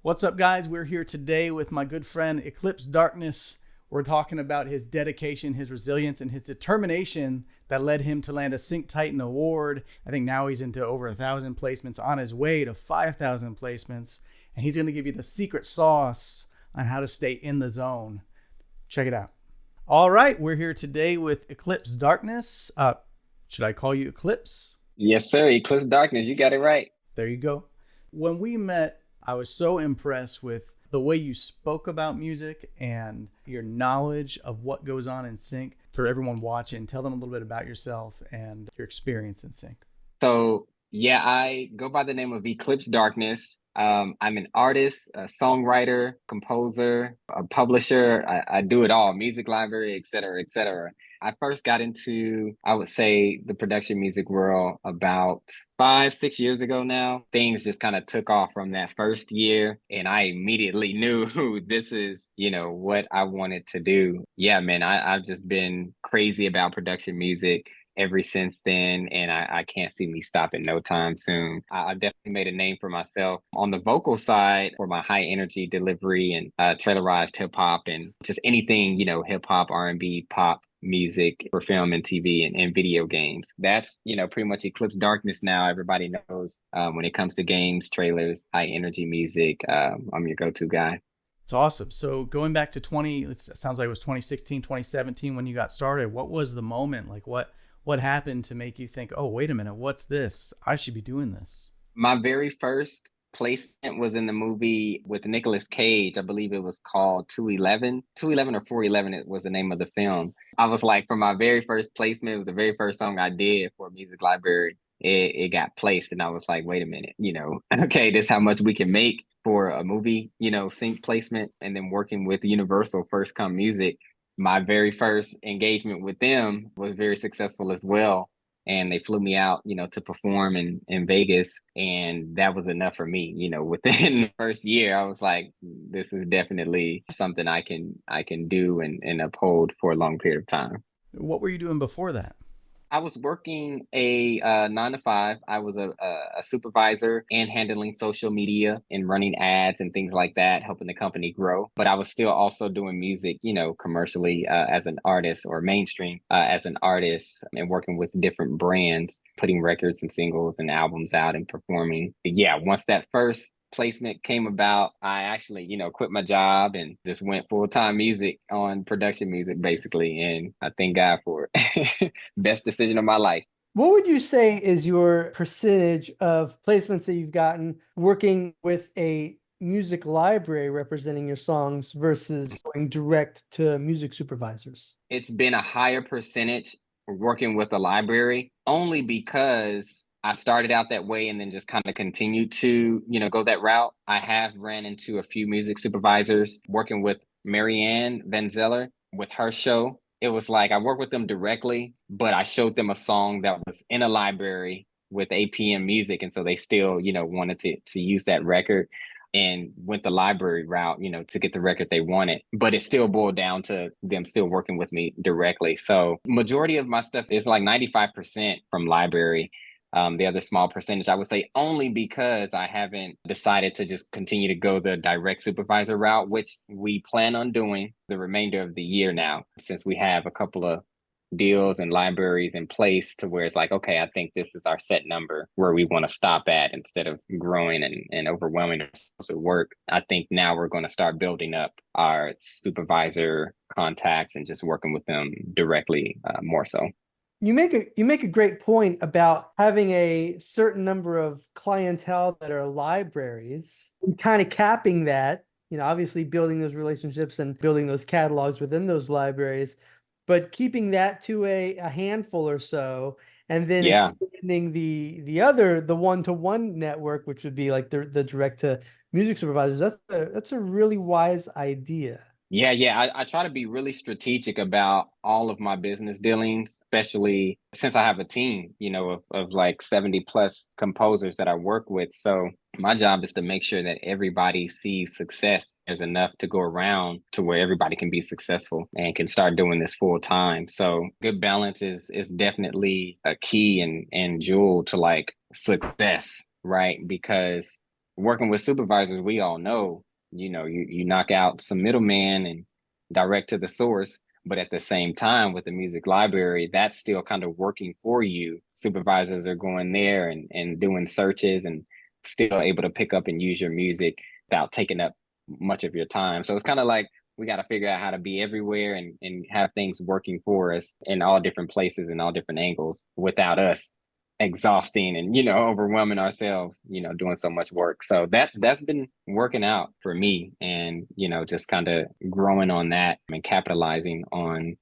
What's up, guys? We're here today with my good friend Eclipse Darkness. We're talking about his dedication, his resilience, and his determination that led him to land a Sync Titan award. I think now he's into over 1,000 placements, on his way to 5,000 placements. And he's going to give you the secret sauce on how to stay in the zone. Check it out. All right, we're here today with Eclipse Darkness. Should I call you Eclipse? Yes, sir. Eclipse Darkness. You got it right. There you go. When we met, I was so impressed with the way you spoke about music and your knowledge of what goes on in sync. For everyone watching, tell them a little bit about yourself and your experience in sync. So, yeah, I go by the name of Eclipse Darkness. I'm an artist, a songwriter, composer, a publisher. I do it all, music library, et cetera, et cetera. I first got into, I would say, the production music world about 5, 6 years ago now. Things just kind of took off from that first year, and I immediately knew this is, what I wanted to do. Yeah, man, I've just been crazy about production music ever since then, and I can't see me stopping no time soon. I've definitely made a name for myself on the vocal side for my high energy delivery and trailerized hip hop and just anything, hip hop, R&B, pop music for film and TV and video games. That's, pretty much Eclipse Darkness now. Everybody knows when it comes to games, trailers, high energy music, I'm your go-to guy. It's awesome. So going back to it sounds like it was 2016, 2017 when you got started. What was the moment? Like what happened to make you think, oh, wait a minute, what's this? I should be doing this. My very first placement was in the movie with Nicolas Cage. I believe it was called 211. 211 or 411 it was the name of the film. I was like, for my very first placement, it was the very first song I did for a music library. It got placed, and I was like, wait a minute, okay, this is how much we can make for a movie, sync placement. And then working with Universal First Come Music, my very first engagement with them was very successful as well. And they flew me out, to perform in Vegas. And that was enough for me. Within the first year, I was like, this is definitely something I can do and uphold for a long period of time. What were you doing before that? I was working a 9 to 5. I was a supervisor and handling social media and running ads and things like that, helping the company grow. But I was still also doing music, commercially as an artist or mainstream as an artist and working with different brands, putting records and singles and albums out and performing. But yeah, once that first placement came about, I actually, quit my job and just went full time music on production music, basically. And I thank God for it. Best decision of my life. What would you say is your percentage of placements that you've gotten working with a music library representing your songs versus going direct to music supervisors? It's been a higher percentage working with the library only because I started out that way and then just kind of continued to, go that route. I have ran into a few music supervisors working with Marianne Van Zeller with her show. It was like I worked with them directly, but I showed them a song that was in a library with APM music. And so they still, wanted to use that record and went the library route, to get the record they wanted. But it still boiled down to them still working with me directly. So majority of my stuff is like 95% from library. The other small percentage, I would say, only because I haven't decided to just continue to go the direct supervisor route, which we plan on doing the remainder of the year now, since we have a couple of deals and libraries in place to where it's like, okay, I think this is our set number where we want to stop at instead of growing and overwhelming ourselves with work. I think now we're going to start building up our supervisor contacts and just working with them directly more so. You make a great point about having a certain number of clientele that are libraries and kind of capping that, obviously building those relationships and building those catalogs within those libraries, but keeping that to a handful or so, and then Yeah. expanding the one-to-one network, which would be like the direct to music supervisors. That's a really wise idea. Yeah. I try to be really strategic about all of my business dealings, especially since I have a team, of like 70 plus composers that I work with. So my job is to make sure that everybody sees success. There's enough to go around to where everybody can be successful and can start doing this full time. So good balance is definitely a key and jewel to like success, right? Because working with supervisors, we all know, you knock out some middleman and direct to the source. But at the same time, with the music library, that's still kind of working for you. Supervisors are going there and doing searches and still able to pick up and use your music without taking up much of your time. So it's kind of like we got to figure out how to be everywhere and have things working for us in all different places and all different angles without us exhausting and overwhelming ourselves doing so much work. So that's been working out for me, and just kind of growing on that and capitalizing on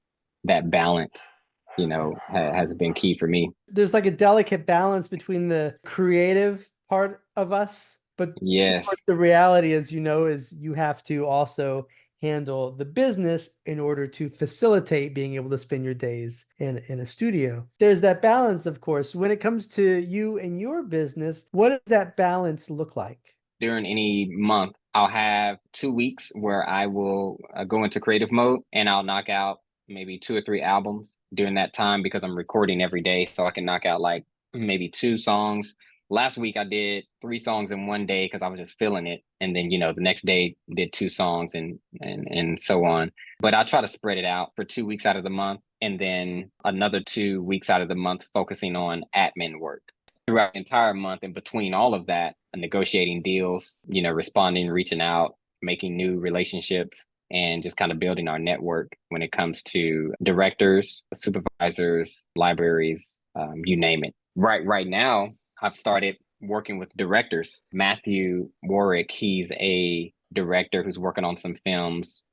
that balance has been key for me. There's like a delicate balance between the creative part of us, but of course Yes. the reality is is you have to also handle the business in order to facilitate being able to spend your days in a studio. There's that balance, of course. When it comes to you and your business, what does that balance look like? During any month, I'll have 2 weeks where I will go into creative mode, and I'll knock out maybe 2 or 3 albums during that time, because I'm recording every day. So I can knock out like maybe 2 songs. Last week I did 3 songs in one day because I was just feeling it. And then, the next day did 2 songs and so on. But I try to spread it out for 2 weeks out of the month, and then another 2 weeks out of the month focusing on admin work. Throughout the entire month, in between all of that, negotiating deals, responding, reaching out, making new relationships, and just kind of building our network when it comes to directors, supervisors, libraries, you name it. Right now, I've started working with directors. Matthew Warwick, he's a director who's working on some films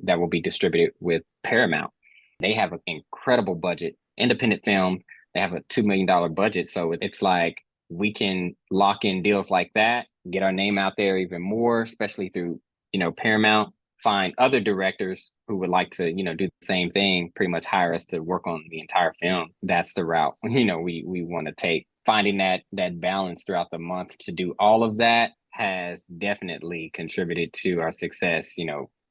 that will be distributed with Paramount. They have an incredible budget, independent film. They have a $2 million budget. So it's like we can lock in deals like that, get our name out there even more, especially through, Paramount, find other directors who would like to, do the same thing, pretty much hire us to work on the entire film. That's the route, we want to take. Finding that balance throughout the month to do all of that has definitely contributed to our success,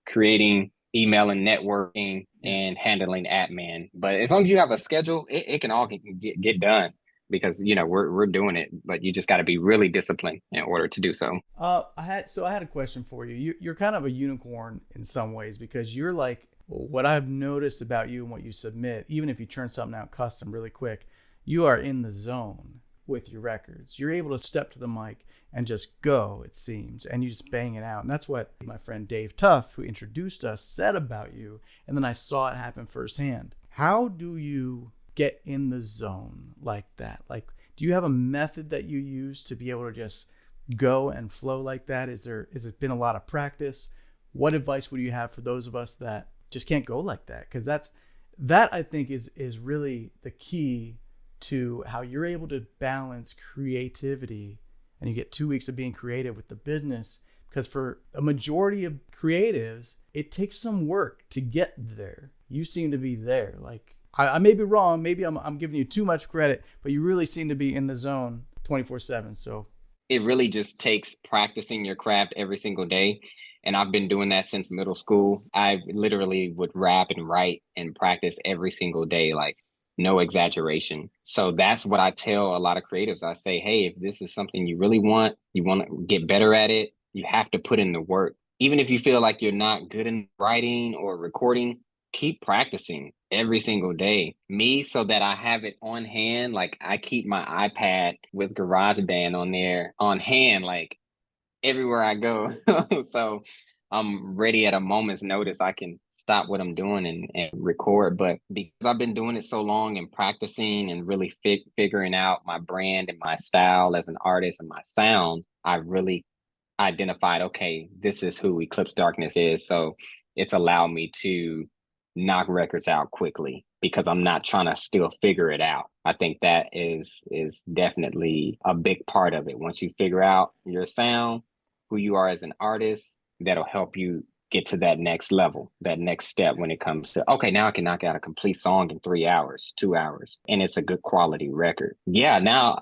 creating, email and networking, and handling admin. But as long as you have a schedule, it can all get done, because we're doing it, but you just got to be really disciplined in order to do so. I had a question for you. You're kind of a unicorn in some ways, because you're like, what I've noticed about you and what you submit, even if you turn something out custom really quick, you are in the zone with your records. You're able to step to the mic and just go, it seems, and you just bang it out. And that's what my friend Dave Tuff, who introduced us, said about you. And then I saw it happen firsthand. How do you get in the zone like that? Like, do you have a method that you use to be able to just go and flow like that? Has it been a lot of practice? What advice would you have for those of us that just can't go like that? Because that I think is really the key to how you're able to balance creativity, and you get 2 weeks of being creative with the business. Because for a majority of creatives, it takes some work to get there. You seem to be there. Like, I may be wrong. Maybe I'm giving you too much credit, but you really seem to be in the zone 24/7. So It really just takes practicing your craft every single day. And I've been doing that since middle school. I literally would rap and write and practice every single day, like no exaggeration. So that's what I tell a lot of creatives. I say, hey, if this is something you really want, you want to get better at it, you have to put in the work. Even if you feel like you're not good in writing or recording, keep practicing every single day. Me, so that I have it on hand. Like, I keep my iPad with GarageBand on there on hand, like everywhere I go. So I'm ready at a moment's notice. I can stop what I'm doing and record. But because I've been doing it so long and practicing and really figuring out my brand and my style as an artist and my sound, I really identified, okay, this is who Eclipse Darkness is. So it's allowed me to knock records out quickly, because I'm not trying to still figure it out. I think that is definitely a big part of it. Once you figure out your sound, who you are as an artist, that'll help you get to that next level, that next step, when it comes to, okay, now I can knock out a complete song in 3 hours, 2 hours, and it's a good quality record. Yeah, now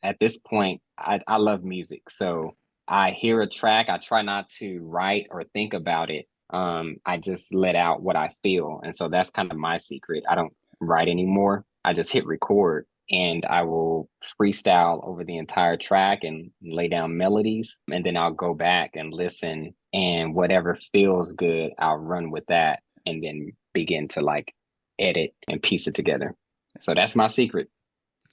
at this point, I love music. So I hear a track, I try not to write or think about it. I just let out what I feel. And so that's kind of my secret. I don't write anymore. I just hit record and I will freestyle over the entire track and lay down melodies. And then I'll go back and listen, and whatever feels good, I'll run with that and then begin to like edit and piece it together. So that's my secret.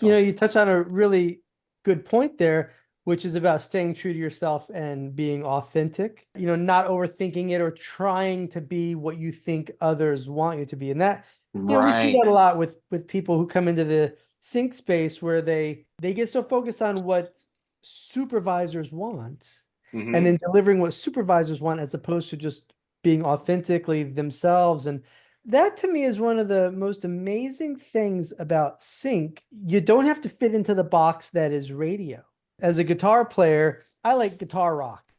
You know, awesome. you touch on a really good point there, which is about staying true to yourself and being authentic, you know, not overthinking it or trying to be what you think others want you to be. And that, you know, we see Right. that a lot with people who come into the sync space where they get so focused on what supervisors want and then delivering what supervisors want as opposed to just being authentically themselves. And that to me is one of the most amazing things about sync. You don't have to fit into the box that is radio. As a guitar player, I like guitar rock.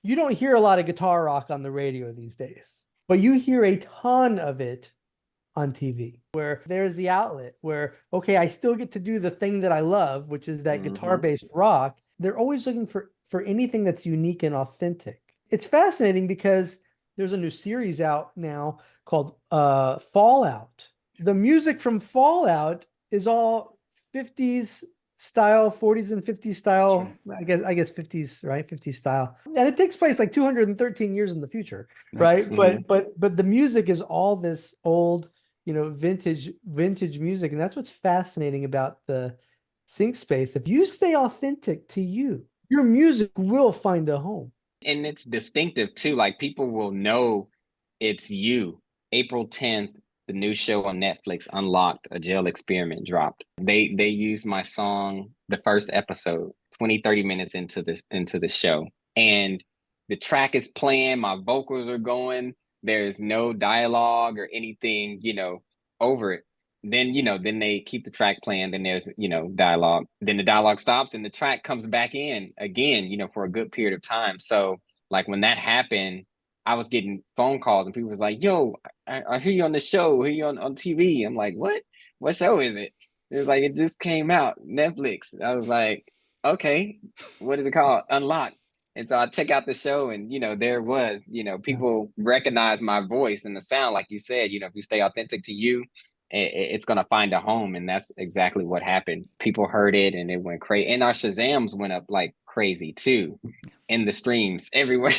You don't hear a lot of guitar rock on the radio these days, but you hear a ton of it on TV, where there's the outlet where, okay, I still get to do the thing that I love, which is that guitar-based rock. They're always looking for anything that's unique and authentic. It's fascinating because there's a new series out now called Fallout. The music from Fallout is all 50s style, 40s and 50s style. Right. I guess 50s, right? 50s style. And it takes place like 213 years in the future, right? But the music is all this old, you know, vintage music. And that's what's fascinating about the sync space. If you stay authentic to you, your music will find a home. And it's distinctive too. Like people will know it's you. April 10th, the new show on Netflix, Unlocked, a jail experiment, dropped. They used my song, the first episode, 20-30 minutes into the show. And the track is playing, my vocals are going, there's no dialogue or anything, you know, over it. Then, you know, then they keep the track playing, then there's, you know, dialogue. Then the dialogue stops and the track comes back in again, you know, for a good period of time. So like when that happened, I was getting phone calls and people was like, yo, I hear you on the show, I hear you on TV. I'm like, what? What show is it? It was like, it just came out, Netflix. I was like, okay, what is it called? Unlocked. And so I check out the show and, you know, there was, you know, people recognize my voice and the sound, like you said, you know, if you stay authentic to you, it's going to find a home. And that's exactly what happened. People heard it and it went crazy. And our Shazams went up like crazy too in the streams everywhere.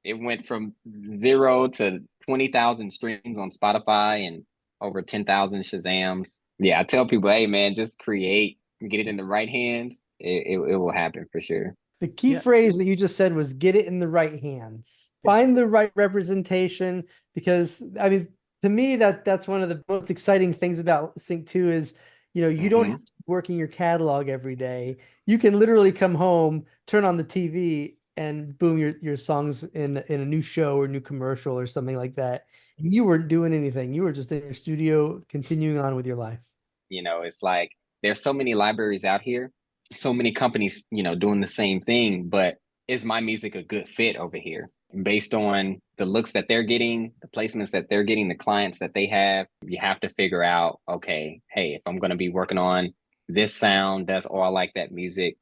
It went from 0 to 20,000 streams on Spotify and over 10,000 Shazams. Yeah, I tell people, hey, man, just create, get it in the right hands. It will happen for sure. The key phrase that you just said was get it in the right hands. Find the right representation, because I mean, to me, that's one of the most exciting things about Sync 2 is, you know, you don't have to be working your catalog every day. You can literally come home, turn on the TV, and boom, your song's in a new show or new commercial or something like that. You weren't doing anything. You were just in your studio continuing on with your life. You know, it's like there's so many libraries out here, so many companies, you know, doing the same thing, but is my music a good fit over here? Based on the looks that they're getting, the placements that they're getting, the clients that they have, you have to figure out, okay, hey, if I'm going to be working on this sound, that's all I like that music,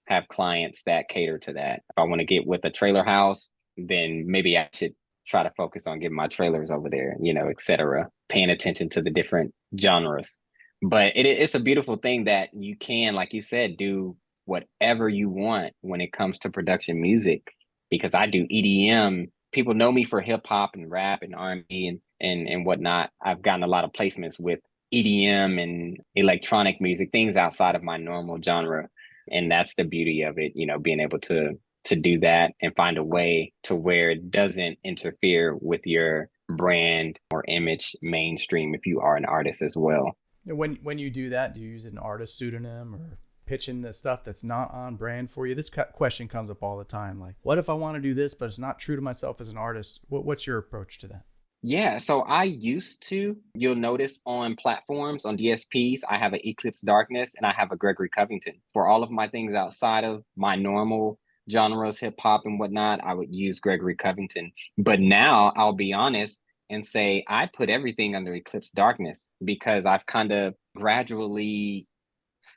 have clients that cater to that. If I want to get with a trailer house, then maybe I should try to focus on getting my trailers over there, you know, et cetera, paying attention to the different genres. But it's a beautiful thing that you can, like you said, do whatever you want when it comes to production music, because I do EDM. People know me for hip hop and rap and R&B and whatnot. I've gotten a lot of placements with EDM and electronic music, things outside of my normal genre. And that's the beauty of it, you know, being able to do that and find a way to where it doesn't interfere with your brand or image mainstream if you are an artist as well. When you do that, do you use an artist pseudonym or pitching the stuff that's not on brand for you? This question comes up all the time. Like, what if I want to do this, but it's not true to myself as an artist? What's your approach to that? Yeah, so I used to, you'll notice on platforms, on DSPs, I have an Eclipse Darkness and I have a Gregory Covington. For all of my things outside of my normal genres, hip hop and whatnot, I would use Gregory Covington. But now I'll be honest and say I put everything under Eclipse Darkness because I've kind of gradually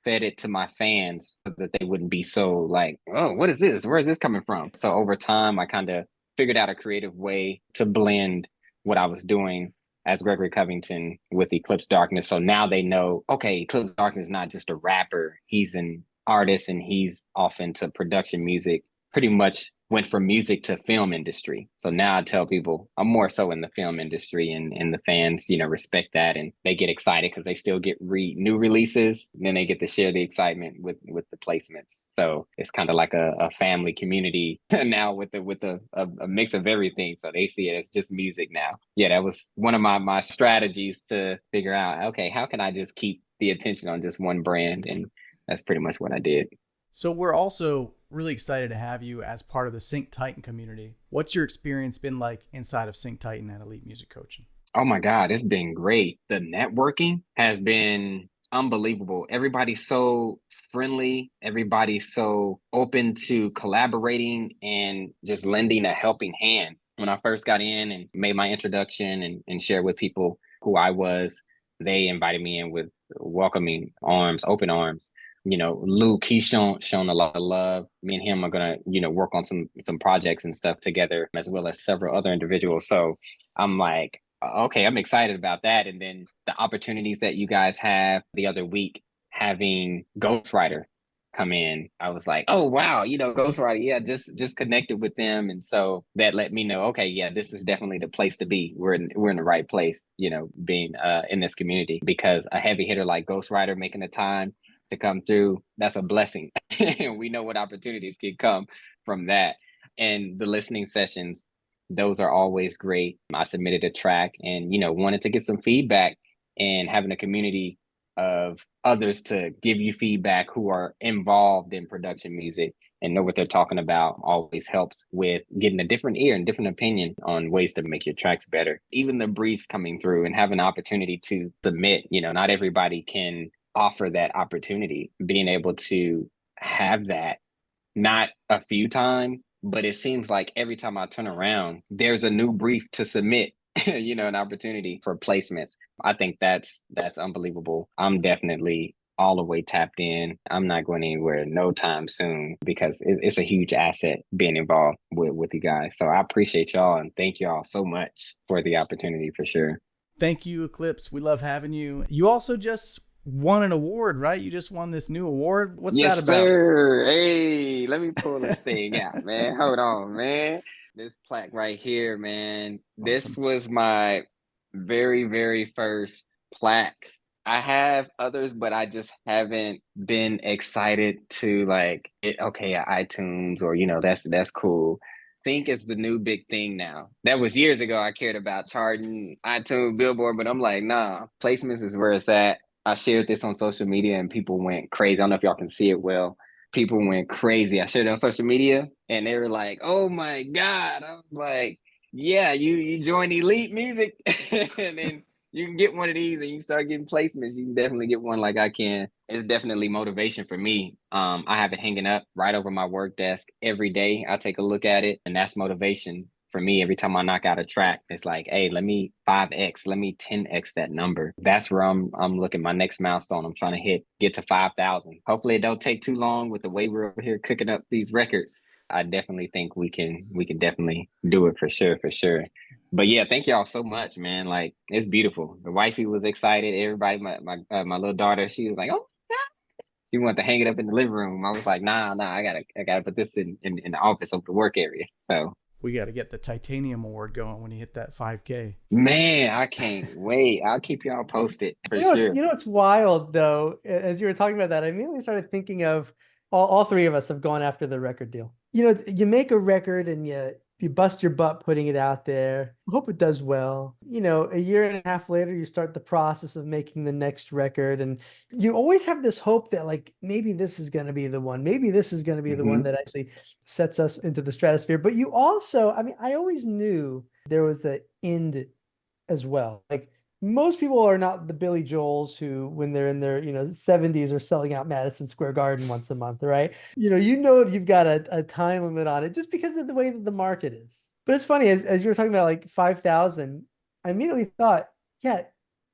fed it to my fans so that they wouldn't be so like, oh, what is this? Where is this coming from? So over time, I kind of figured out a creative way to blend what I was doing as Gregory Covington with Eclipse Darkness. So now they know, okay, Eclipse Darkness is not just a rapper. He's an artist and he's off into production music. Pretty much went from music to film industry. So now I tell people I'm more so in the film industry, and the fans, respect that, and they get excited because they still get new releases. And then they get to share the excitement with the placements. So it's kind of like a family community now with a mix of everything. So they see it as just music now. Yeah, that was one of my strategies to figure out, okay, how can I just keep the attention on just one brand? And that's pretty much what I did. So we're also really excited to have you as part of the Sync Titan community. What's your experience been like inside of Sync Titan at Elite Music Coaching? Oh my God, it's been great. The networking has been unbelievable. Everybody's so friendly. Everybody's so open to collaborating and just lending a helping hand. When I first got in and made my introduction and shared with people who I was, they invited me in with welcoming arms, open arms. Luke, he's shown a lot of love. Me and him are gonna, work on some projects and stuff together, as well as several other individuals. So I'm like, okay, I'm excited about that. And then the opportunities that you guys have the other week, having Ghostwriter come in, I was like, oh wow, Ghostwriter, yeah, just connected with them. And so that let me know, okay, yeah, this is definitely the place to be. We're in the right place, being in this community, because a heavy hitter like Ghostwriter making the time to come through, that's a blessing. And we know what opportunities can come from that. And the listening sessions, those are always great. I submitted a track and, wanted to get some feedback, and having a community of others to give you feedback who are involved in production music and know what they're talking about always helps with getting a different ear and different opinion on ways to make your tracks better. Even the briefs coming through and having an opportunity to submit, not everybody can offer that opportunity. Being able to have that, not a few times, but it seems like every time I turn around, there's a new brief to submit, an opportunity for placements. I think that's unbelievable. I'm definitely all the way tapped in. I'm not going anywhere no time soon, because it's a huge asset being involved with you guys. So I appreciate y'all and thank y'all so much for the opportunity, for sure. Thank you, Eclipse. We love having you. You also just won an award, right? You just won this new award. What's Yes, that about? sir. Hey, let me pull this thing out, man. Hold on, man. This plaque right here, man. This Awesome. was my very, very first plaque. I have others, but I just haven't been excited to like okay, iTunes, or that's cool. Think it's the new big thing now. That was years ago. I cared about charting iTunes, Billboard, but I'm like, nah, placements is where it's at. I shared this on social media and people went crazy. I don't know if y'all can see it well. People went crazy. I shared it on social media and they were like, oh my God. I was like, yeah, you join Elite Music and then you can get one of these and you start getting placements. You can definitely get one like I can. It's definitely motivation for me. I have it hanging up right over my work desk every day. I take a look at it, and that's motivation for me. Every time I knock out a track, it's like, hey, let me 5x, let me 10x that number. That's where I'm looking. My next milestone, I'm trying to get to 5,000. Hopefully it don't take too long with the way we're over here cooking up these records. I definitely think we can definitely do it, for sure, for sure. But yeah, thank y'all so much, man. Like, it's beautiful. The wifey was excited. Everybody, my little daughter, she was like, oh, she wanted to hang it up in the living room. I was like, nah, I gotta put this in the office over the work area. So We got to get the Titanium Award going when you hit that 5K. man, I can't wait. I'll keep y'all posted for sure. It's wild though. As you were talking about that, I immediately started thinking of all three of us have gone after the record deal. You make a record and you bust your butt putting it out there. Hope it does well. A year and a half later, you start the process of making the next record, and you always have this hope that like maybe this is going to be the one. Maybe this is going to be the one that actually sets us into the stratosphere. But you also, I mean, I always knew there was an end as well. Like most people are not the Billy Joels who, when they're in their 70s, are selling out Madison Square Garden once a month, right? You've got a time limit on it just because of the way that the market is. But it's funny, as you were talking about like 5,000, I immediately thought, yeah,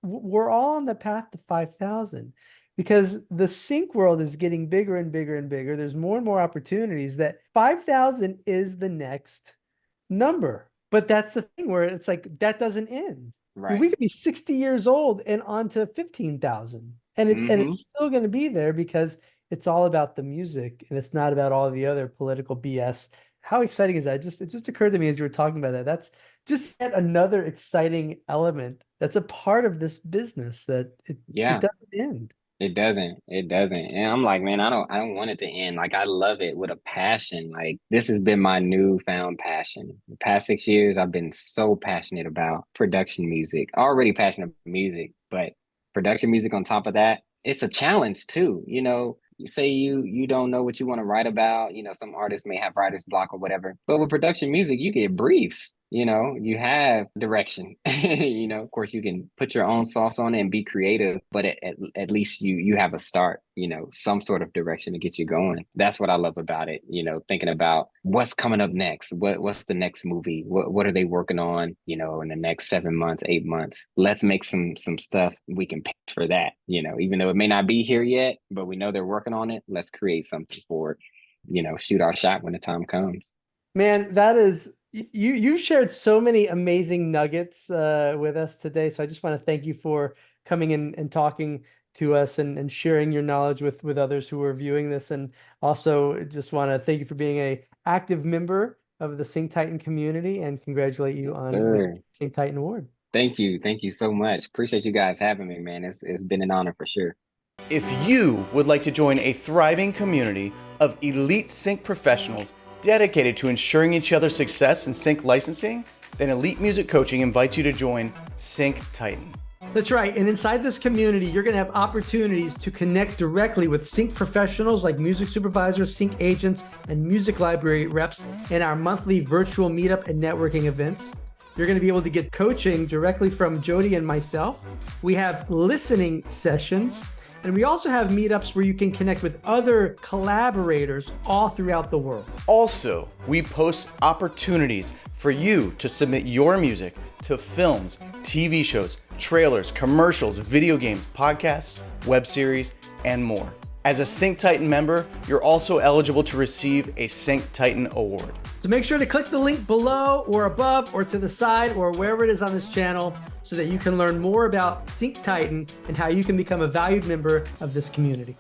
we're all on the path to 5,000 because the sync world is getting bigger and bigger and bigger. There's more and more opportunities that 5,000 is the next number. But that's the thing where it's like that doesn't end. Right. We could be 60 years old and on to 15,000. And it's still going to be there because it's all about the music and it's not about all the other political BS. How exciting is that? It just occurred to me as you were talking about that. That's just yet another exciting element that's a part of this business that it Yeah. doesn't end. It doesn't. It doesn't. And I'm like, man, I don't want it to end. Like I love it with a passion. Like this has been my newfound passion. The past 6 years, I've been so passionate about production music. Already passionate about music, but production music on top of that, it's a challenge too. You know, you say you don't know what you want to write about. You know, some artists may have writer's block or whatever. But with production music, you get briefs. You know, you have direction. You know, of course, you can put your own sauce on it and be creative, but at least you have a start. You know, some sort of direction to get you going. That's what I love about it. You know, thinking about what's coming up next. What's the next movie? What are they working on? You know, in the next 7 months, 8 months. Let's make some stuff we can pitch for that. You know, even though it may not be here yet, but we know they're working on it. Let's create something for it. You know, shoot our shot when the time comes. Man, that is you shared so many amazing nuggets with us today. So I just want to thank you for coming in and talking to us and sharing your knowledge with others who are viewing this. And also just want to thank you for being a active member of the Sync Titan community and congratulate you Yes, on the sir. Sync Titan Award. Thank you. Thank you so much. Appreciate you guys having me, man. It's been an honor for sure. If you would like to join a thriving community of elite sync professionals dedicated to ensuring each other's success in sync licensing, then Elite Music Coaching invites you to join Sync Titan. That's right. And inside this community, you're going to have opportunities to connect directly with sync professionals like music supervisors, sync agents, and music library reps in our monthly virtual meetup and networking events. You're going to be able to get coaching directly from Jody and myself. We have listening sessions. And we also have meetups where you can connect with other collaborators all throughout the world. Also, we post opportunities for you to submit your music to films, TV shows, trailers, commercials, video games, podcasts, web series, and more. As a Sync Titan member, you're also eligible to receive a Sync Titan Award. So make sure to click the link below or above or to the side or wherever it is on this channel so that you can learn more about Sync Titan and how you can become a valued member of this community.